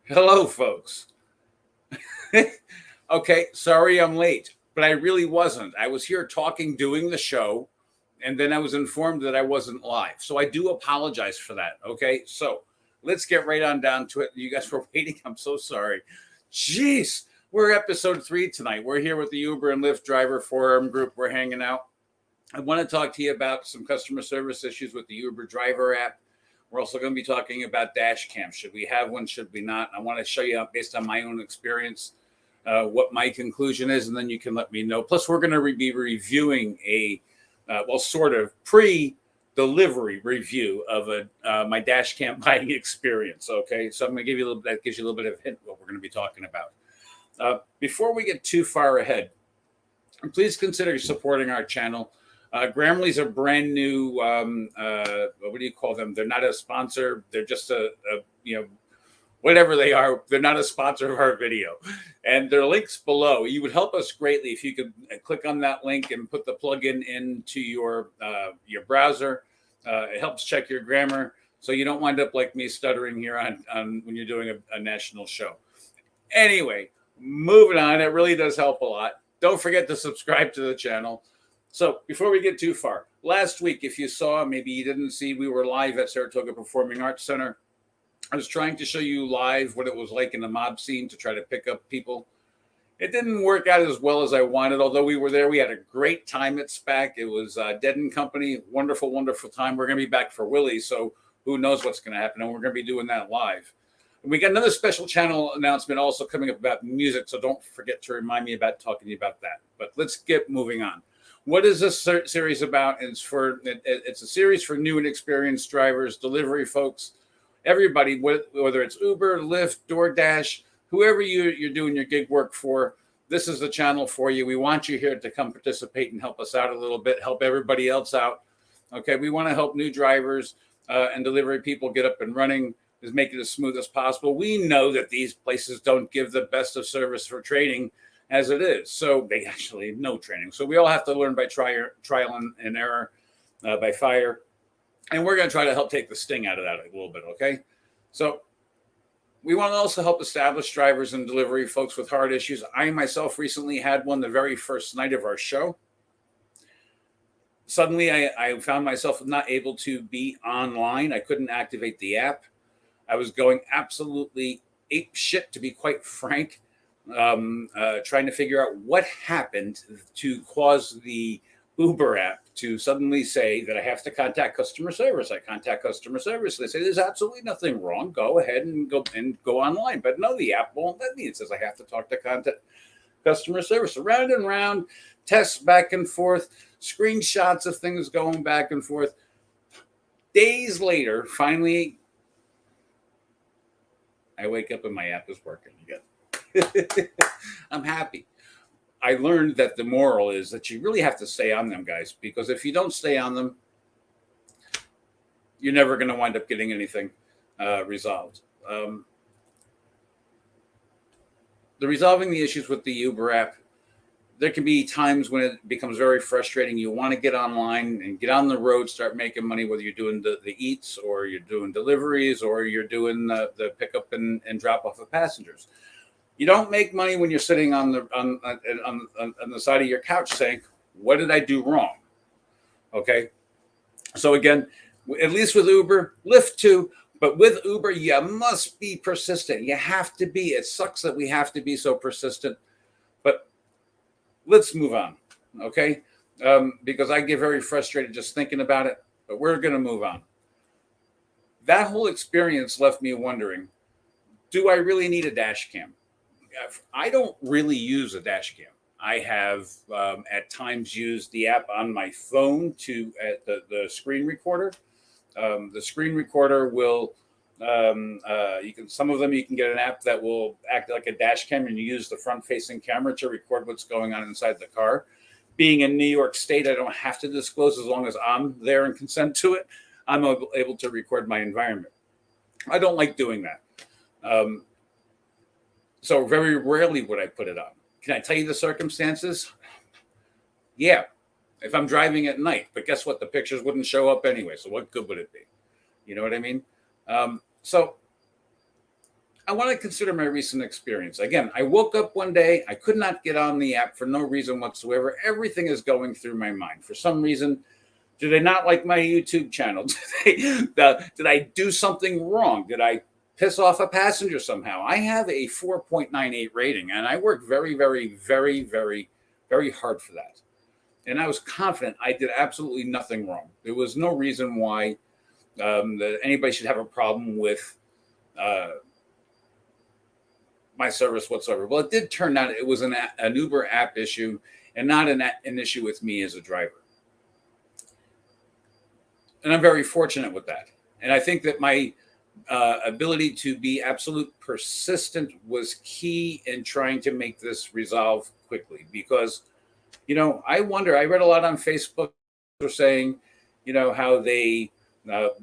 Hello, folks. Okay, sorry I'm late, but I really wasn't. I was here talking, doing the show, and then I was informed that I wasn't live. So I do apologize for that. Okay, so let's get right on down to it. You guys were waiting. I'm so sorry. Jeez, we're episode 3 tonight. We're here with the Uber and Lyft driver forum group. We're hanging out. I want to talk to you about some customer service issues with the Uber driver app. We're also going to be talking about Dashcam. Should we have one? Should we not? I want to show you, based on my own experience, what my conclusion is, and then you can let me know. Plus, we're going to be reviewing a, sort of pre-delivery review of my Dashcam buying experience. Okay, so I'm going to give you a little. That gives you a little bit of a hint what we're going to be talking about. Before we get too far ahead, please consider supporting our channel. Grammarly's a brand new, what do you call them? They're not a sponsor. They're just whatever they are. They're not a sponsor of our video. And there are links below. You would help us greatly if you could click on that link and put the plugin into your browser. It helps check your grammar so you don't wind up like me stuttering here on when you're doing a national show. Anyway, moving on. It really does help a lot. Don't forget to subscribe to the channel. So before we get too far, last week, if you saw, maybe you didn't see, we were live at Saratoga Performing Arts Center. I was trying to show you live what it was like in the mob scene to try to pick up people. It didn't work out as well as I wanted, although we were there. We had a great time at SPAC. It was Dead and Company. Wonderful, wonderful time. We're going to be back for Willie, so who knows what's going to happen, and we're going to be doing that live. And we got another special channel announcement also coming up about music, so don't forget to remind me about talking to you about that. But let's get moving on. What is this series about? It's a series for new and experienced drivers, delivery folks, everybody, whether it's Uber, Lyft, DoorDash, whoever you're doing your gig work for. This is the channel for you. We want you here to come participate and help us out a little bit, help everybody else out. Okay, we want to help new drivers and delivery people get up and running, make it as smooth as possible. We know that these places don't give the best of service for training as it is. So they actually have no training. So we all have to learn by trial and error, by fire. And we're going to try to help take the sting out of that a little bit, okay? So we want to also help establish drivers and delivery folks with hard issues. I myself recently had one the very first night of our show. Suddenly, I found myself not able to be online. I couldn't activate the app. I was going absolutely ape shit, to be quite frank. Trying to figure out what happened to cause the Uber app to suddenly say that I have to contact customer service. I contact customer service. They say there's absolutely nothing wrong. Go ahead and go online. But no, the app won't let me. It says I have to talk to contact customer service. Round and round, tests back and forth, screenshots of things going back and forth. Days later, finally, I wake up and my app is working again. I'm happy. I learned that the moral is that you really have to stay on them, guys, because if you don't stay on them, you're never going to wind up getting anything resolved. Resolving the issues with the Uber app, there can be times when it becomes very frustrating. You want to get online and get on the road, start making money, whether you're doing the eats or you're doing deliveries or you're doing the pickup and drop off of passengers. You don't make money when you're sitting on the side of your couch saying, what did I do wrong? Okay. So again, at least with Uber, Lyft too, but with Uber, you must be persistent. You have to be. It sucks that we have to be so persistent, but let's move on. Okay. Because I get very frustrated just thinking about it, but we're going to move on. That whole experience left me wondering, do I really need a dash cam? I don't really use a dash cam. I have at times used the app on my phone to the screen recorder. The screen recorder will some of them you can get an app that will act like a dash cam, and you use the front facing camera to record what's going on inside the car. Being in New York State, I don't have to disclose as long as I'm there and consent to it. I'm able to record my environment. I don't like doing that. So very rarely would I put it on. Can I tell you the circumstances? Yeah, if I'm driving at night. But guess what? The pictures wouldn't show up anyway. So what good would it be? You know what I mean? So I want to consider my recent experience. Again, I woke up one day, I could not get on the app for no reason whatsoever. Everything is going through my mind. For some reason, do they not like my YouTube channel? Did I do something wrong? Did I piss off a passenger somehow? I have a 4.98 rating, and I work very, very, very, very, very hard for that. And I was confident I did absolutely nothing wrong. There was no reason why that anybody should have a problem with my service whatsoever. Well, it did turn out it was an Uber app issue and not an issue with me as a driver. And I'm very fortunate with that. And I think that my ability to be absolute persistent was key in trying to make this resolve quickly. Because, you know, I read a lot on Facebook saying, you know, how they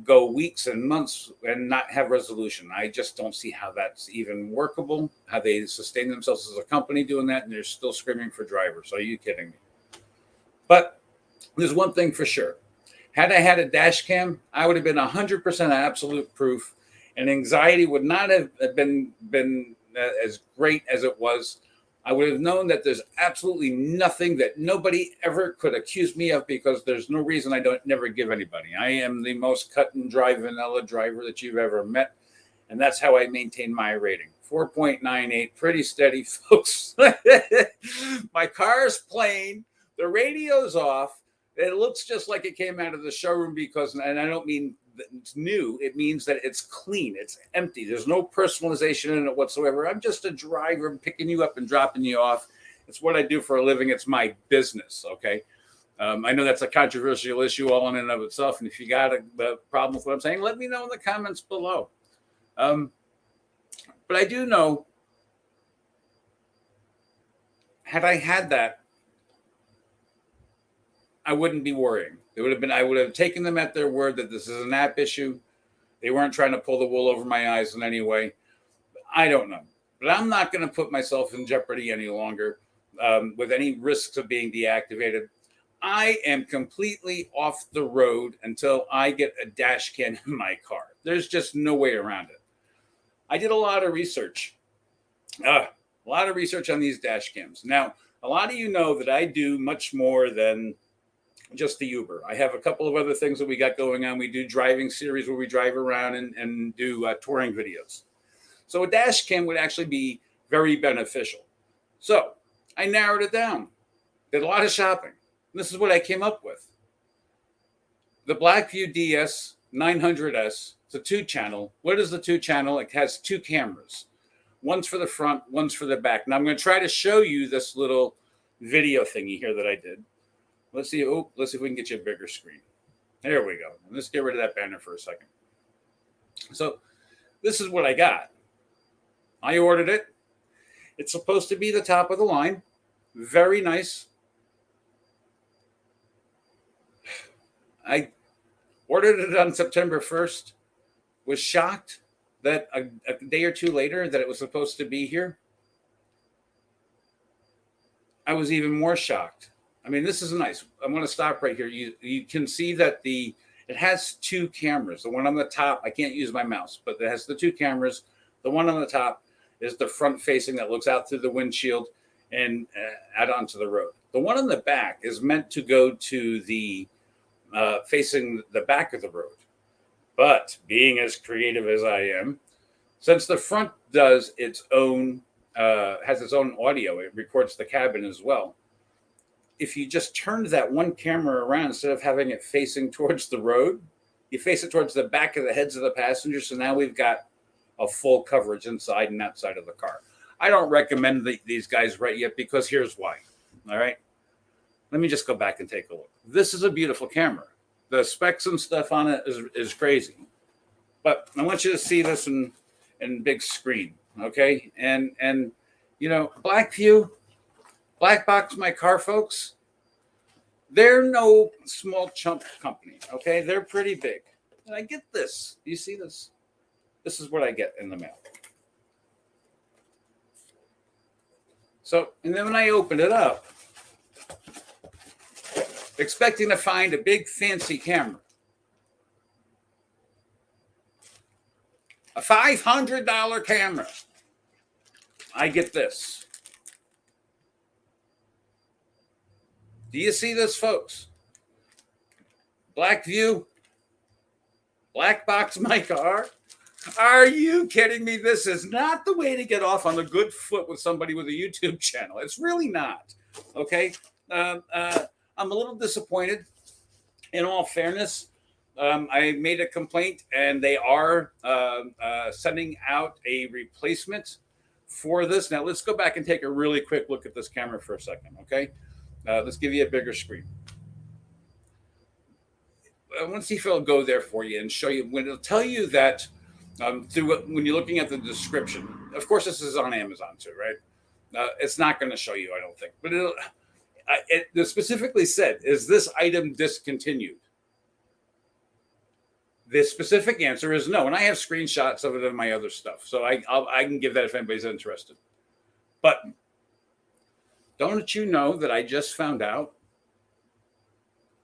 go weeks and months and not have resolution. I just don't see how that's even workable, how they sustain themselves as a company doing that, and they're still screaming for drivers. Are you kidding me? But there's one thing for sure. Had I had a dash cam, I would have been 100% absolute proof, and anxiety would not have been as great as it was. I would have known that there's absolutely nothing that nobody ever could accuse me of, because there's no reason I don't never give anybody. I am the most cut and dry vanilla driver that you've ever met. And that's how I maintain my rating. 4.98, pretty steady, folks. My car's playing, the radio's off. It looks just like it came out of the showroom because, and I don't mean that it's new, it means that it's clean, it's empty. There's no personalization in it whatsoever. I'm just a driver picking you up and dropping you off. It's what I do for a living. It's my business, okay? I know that's a controversial issue all in and of itself, and if you got a problem with what I'm saying, let me know in the comments below. But I do know, had I had that, I wouldn't be worrying. I would have taken them at their word that this is an app issue. They weren't trying to pull the wool over my eyes in any way. I don't know. But I'm not going to put myself in jeopardy any longer with any risks of being deactivated. I am completely off the road until I get a dash cam in my car. There's just no way around it. I did a lot of research. On these dash cams. Now, a lot of you know that I do much more than just the Uber. I have a couple of other things that we got going on. We do driving series where we drive around and do touring videos. So a dash cam would actually be very beneficial. So I narrowed it down, did a lot of shopping. This is what I came up with. The Blackvue DS900S, it's a 2-channel. What is the 2-channel? It has 2 cameras. One's for the front, one's for the back. Now I'm going to try to show you this little video thingy here that I did. Let's see if we can get you a bigger screen. There we go. Let's get rid of that banner for a second. So this is what I got. I ordered it. It's supposed to be the top of the line. Very nice. I ordered it on September 1st. Was shocked that a day or two later that it was supposed to be here. I was even more shocked. I mean, this is nice. I'm going to stop right here. You can see that it has 2 cameras. The one on the top, I can't use my mouse, but it has the 2 cameras. The one on the top is the front facing that looks out through the windshield and out onto the road. The one on the back is meant to go to the facing the back of the road. But being as creative as I am, since the front does its own, has its own audio, it records the cabin as well. If you just turned that one camera around, instead of having it facing towards the road, you face it towards the back of the heads of the passengers. So now we've got a full coverage inside and outside of the car. I don't recommend these guys right yet, because here's why. All right. Let me just go back and take a look. This is a beautiful camera. The specs and stuff on it is crazy. But I want you to see this in big screen. Okay. And you know, Blackvue, Blackboxmycar folks, they're no small chump company, okay? They're pretty big. And I get this. You see this? This is what I get in the mail. So, and then when I open it up, expecting to find a big fancy camera, A $500 camera. I get this. Do you see this, folks? Blackvue, Blackboxmycar. Are you kidding me? This is not the way to get off on a good foot with somebody with a YouTube channel. It's really not. Okay. I'm a little disappointed. In all fairness, I made a complaint, and they are sending out a replacement for this. Now, let's go back and take a really quick look at this camera for a second, okay? Let's give you a bigger screen. I want to see if it'll go there for you and show you. When it'll tell you that when you're looking at the description, of course, this is on Amazon too, right? It's not going to show you, I don't think, but it specifically said, is this item discontinued? The specific answer is no. And I have screenshots of it in my other stuff. So I can give that if anybody's interested. But don't you know that I just found out?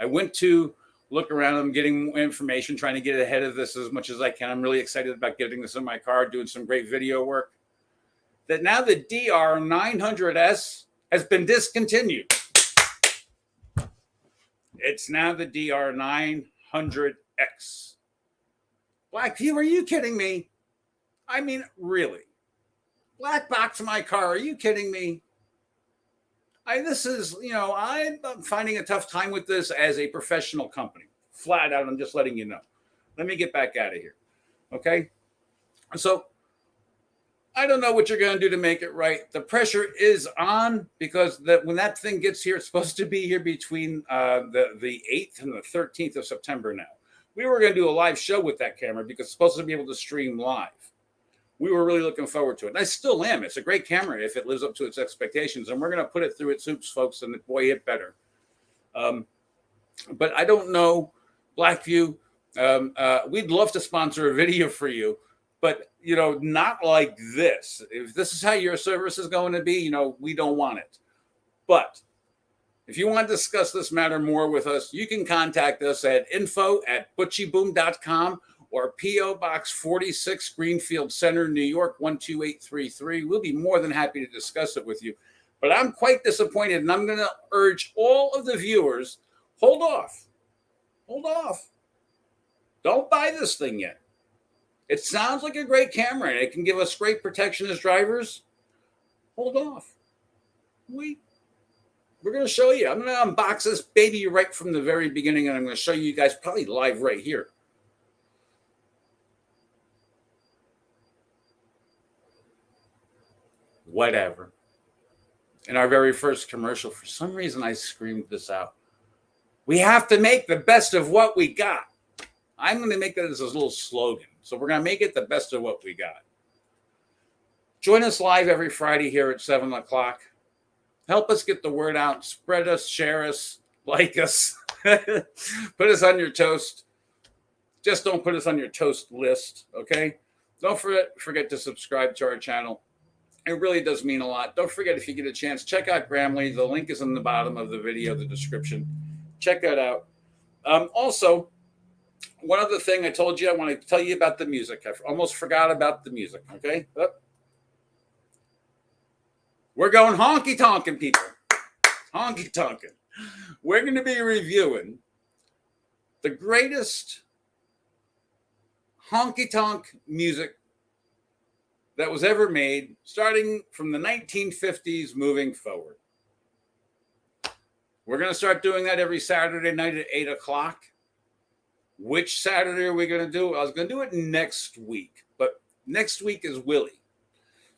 I went to look around. I'm getting information, trying to get ahead of this as much as I can. I'm really excited about getting this in my car, doing some great video work. That now the DR900S has been discontinued. It's now the DR900X. Blackvue, are you kidding me? I mean, really? Blackboxmycar, are you kidding me? This is, I'm finding a tough time with this as a professional company. Flat out, I'm just letting you know. Let me get back out of here. Okay? So, I don't know what you're going to do to make it right. The pressure is on because when that thing gets here, it's supposed to be here between the 8th and the 13th of September now. We were going to do a live show with that camera because it's supposed to be able to stream live. We were really looking forward to it. And I still am. It's a great camera if it lives up to its expectations. And we're going to put it through its hoops, folks, and boy, it better. But I don't know, Blackvue. We'd love to sponsor a video for you. But, not like this. If this is how your service is going to be, we don't want it. But if you want to discuss this matter more with us, you can contact us at info@butchieboom.com or P.O. Box 46, Greenfield Center, New York, 12833. We'll be more than happy to discuss it with you. But I'm quite disappointed, and I'm going to urge all of the viewers, hold off. Hold off. Don't buy this thing yet. It sounds like a great camera, and it can give us great protection as drivers. Hold off. Wait. We're going to show you. I'm going to unbox this baby right from the very beginning, and I'm going to show you guys probably live right here. Whatever. In our very first commercial, for some reason, I screamed this out. We have to make the best of what we got. I'm going to make that as a little slogan. So we're going to make it the best of what we got. Join us live every Friday here at 7 o'clock. Help us get the word out. Spread us, share us, like us. Put us on your toast. Just don't put us on your toast list, okay? Don't forget to subscribe to our channel. It really does mean a lot. Don't forget, if you get a chance, check out Grammarly. The link is in the bottom of the video, the description. Check that out. Also, one other thing I told you, I want to tell you about the music. I almost forgot about the music, okay? We're going honky-tonkin', people. Honky-tonkin'. We're going to be reviewing the greatest honky-tonk music that was ever made, starting from the 1950s moving forward. We're going to start doing that every Saturday night at 8 o'clock. Which Saturday are we going to do? I was going to do it next week, but next week is Willie.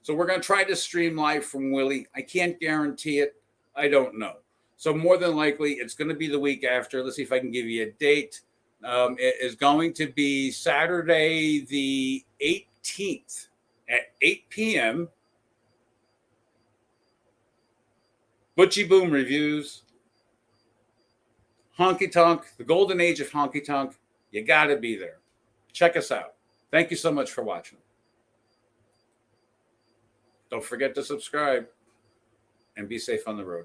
So we're going to try to stream live from Willie. I can't guarantee it. I don't know. So more than likely, it's going to be the week after. Let's see if I can give you a date. It is going to be Saturday the 18th at 8 p.m. Butchie Boom reviews. Honky Tonk, the golden age of honky tonk. You got to be there. Check us out. Thank you so much for watching. Don't forget to subscribe and be safe on the road.